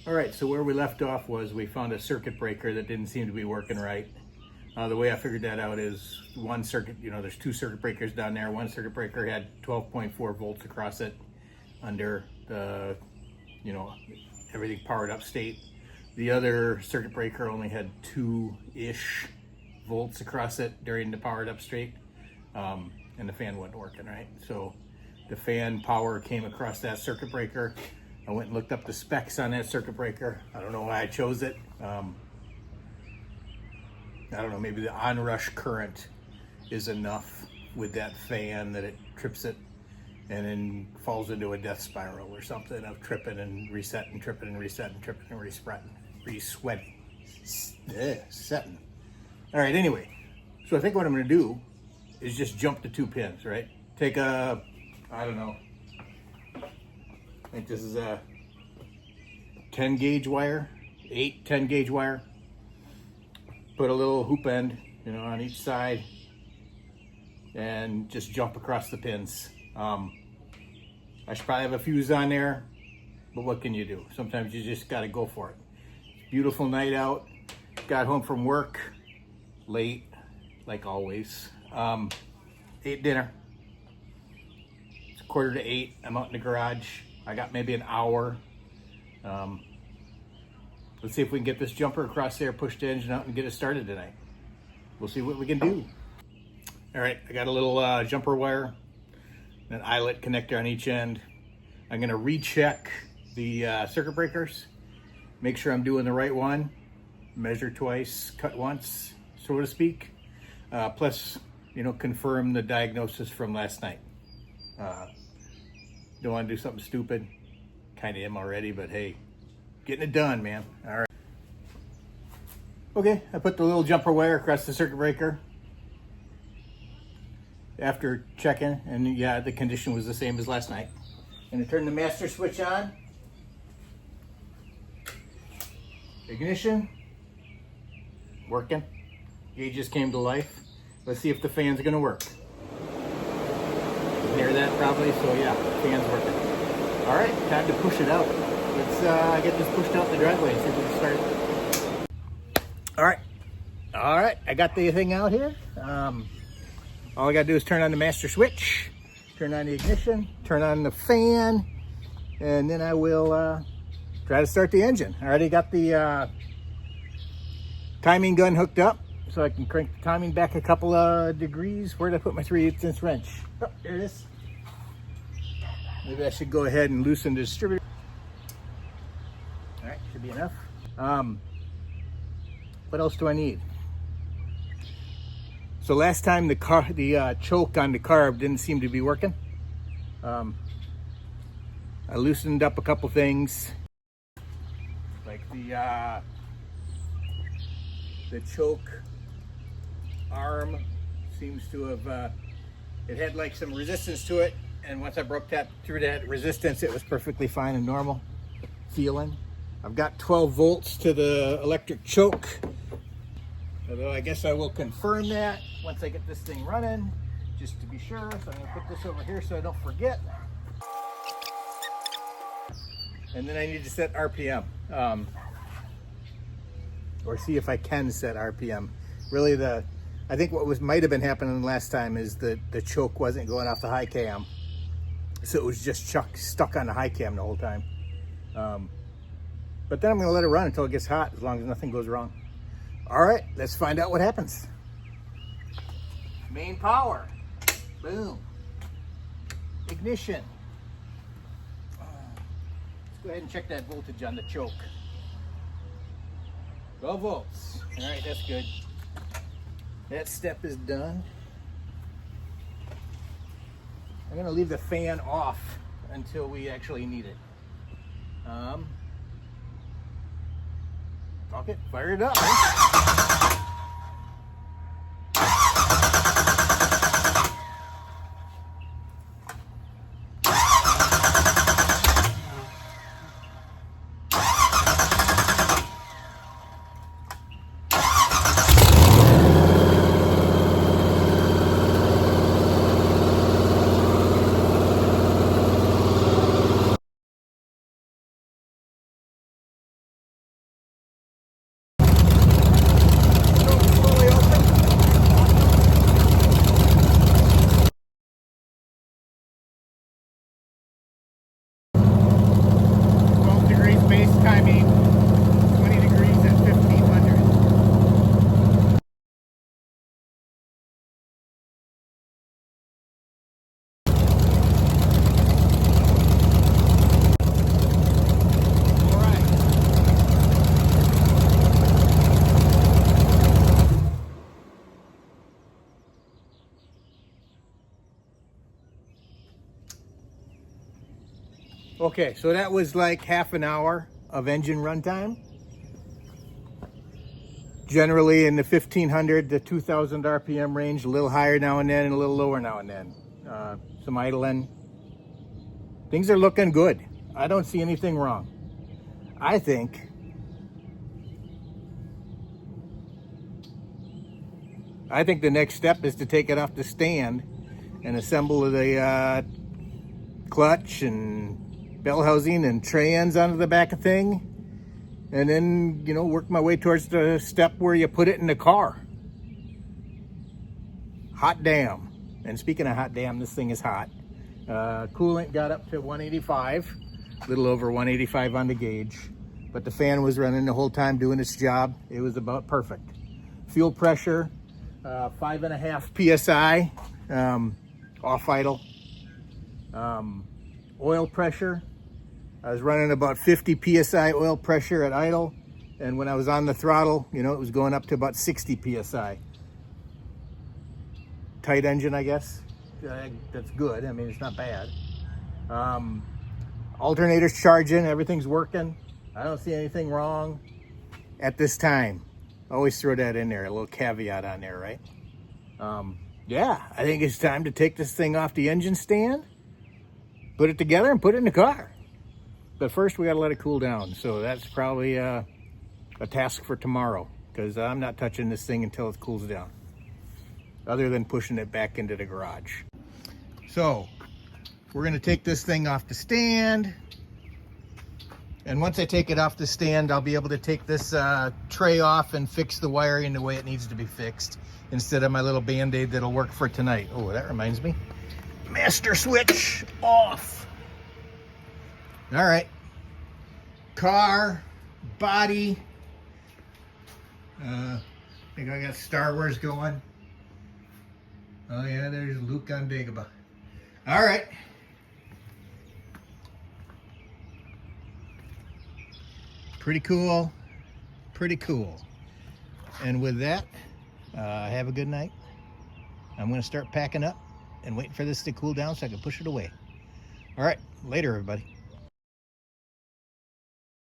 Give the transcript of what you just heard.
All right, so where we left off was we found a circuit breaker that didn't seem to be working right. The way I figured that out is one circuit, there's two circuit breakers down there. One circuit breaker had 12.4 volts across it under the, everything powered up state. The other circuit breaker only had 2-ish volts across it during the powered up state. And the fan wasn't working right. So the fan power came across that circuit breaker. I went and looked up the specs on that circuit breaker. I don't know why I chose it. I don't know, maybe the onrush current is enough with that fan that it trips it and then falls into a death spiral or something of tripping and resetting, tripping and resetting, tripping and setting. All right, anyway, so I think what I'm gonna do is just jump the 2 pins, right? Take a, I don't know, I think this is a 10 gauge wire, 10 gauge wire. Put a little hoop end, on each side and just jump across the pins. I should probably have a fuse on there, but what can you do? Sometimes you just got to go for it. Beautiful night out. Got home from work late, like always. Ate dinner. It's 7:45. I'm out in the garage. I got maybe an hour. Let's see if we can get this jumper across there, push the engine out and get it started tonight. We'll see what we can do. All right, I got a little jumper wire, an eyelet connector on each end. I'm gonna recheck the circuit breakers, make sure I'm doing the right one, measure twice, cut once, so to speak. Plus, confirm the diagnosis from last night. Don't want to do something stupid. Kind of am already, but hey, getting it done, man. All right. Okay, I put the little jumper wire across the circuit breaker after checking, and yeah, the condition was the same as last night. Gonna turn the master switch on. Ignition. Working. Gauges came to life. Let's see if the fan's gonna work. You can hear that probably, so yeah, the fan's working. All right, time to push it out. Let's get this pushed out the driveway and see if we can start. All right, I got the thing out here. All I gotta do is turn on the master switch, turn on the ignition, turn on the fan, and then I will try to start the engine. I already got the timing gun hooked up, so I can crank the timing back a couple of degrees. Where did I put my 3/8" wrench? Oh, there it is. Maybe I should go ahead and loosen the distributor. All right, should be enough. What else do I need? So last time the choke on the carb didn't seem to be working. I loosened up a couple things, like the choke arm seems to have it had like some resistance to it, and once I broke through that resistance, it was perfectly fine and normal feeling. I've got 12 volts to the electric choke, although I guess I will confirm that once I get this thing running, just to be sure. So I'm gonna put this over here so I don't forget. And then I need to set RPM, or see if I can set RPM. Really, I think what might have been happening last time is that the choke wasn't going off the high cam, so it was just stuck on the high cam the whole time. But then I'm gonna let it run until it gets hot, as long as nothing goes wrong. All right, let's find out what happens. Main power, boom. Ignition. Let's go ahead and check that voltage on the choke. 12 volts. All right, that's good. That step is done. I'm gonna leave the fan off until we actually need it. Okay, fire it up. Right? Okay, so that was like half an hour of engine runtime. Generally in the 1500 to 2000 RPM range, a little higher now and then and a little lower now and then. Some idling. Things are looking good. I don't see anything wrong. I think the next step is to take it off the stand and assemble the clutch and bell housing and tray ends onto the back of thing, and then, you know, work my way towards the step where you put it in the car. Hot damn. And speaking of hot damn, this thing is hot. Coolant got up to 185, a little over 185 on the gauge, but the fan was running the whole time doing its job. It was about perfect. Fuel pressure, 5.5 psi, off idle. Oil pressure, I was running about 50 psi oil pressure at idle, and when I was on the throttle, you know, it was going up to about 60 psi. Tight engine, I guess. That's good. I mean, it's not bad. Alternator's charging, everything's working. I don't see anything wrong at this time. Always throw that in there, a little caveat on there, right? Yeah, I think it's time to take this thing off the engine stand, put it together, and put it in the car. But first, we got to let it cool down. So that's probably a task for tomorrow, because I'm not touching this thing until it cools down, other than pushing it back into the garage. So we're going to take this thing off the stand. And once I take it off the stand, I'll be able to take this tray off and fix the wiring the way it needs to be fixed, instead of my little Band-Aid that'll work for tonight. Oh, that reminds me. Master switch off. All right. Car, body. I think I got Star Wars going. Oh yeah, there's Luke on Dagobah. All right. Pretty cool. Pretty cool. And with that, have a good night. I'm going to start packing up and waiting for this to cool down so I can push it away. All right, later, everybody.